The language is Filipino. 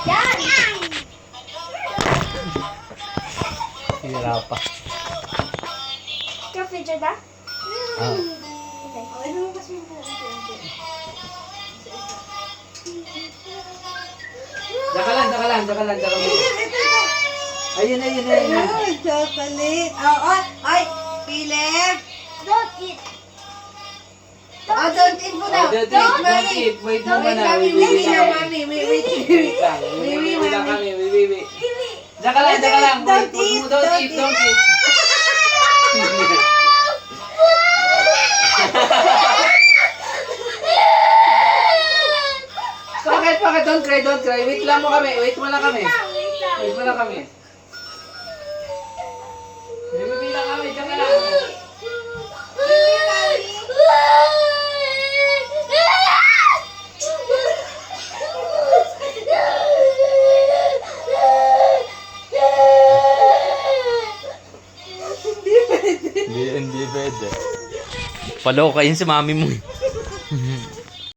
Yan! Hira pa. Kape dyan ba? Ah. Okay. Ano mo kasi yung Daka lang. Ayun. Ay, chocolate. Oh, ay, Philip. Don't eat. Don't eat mo na. Don't eat. Wait muna. Wait, Wait mami. Wait lang. Wait lang kami. Wait. Daka lang. Don't Wait, eat, don't don't eat. Bakit? Don't cry. Wait lang mo kami. Wait mo lang kami. Bibilang kami. Daka lang. Hindi pwede. Paloka yun si mami mo.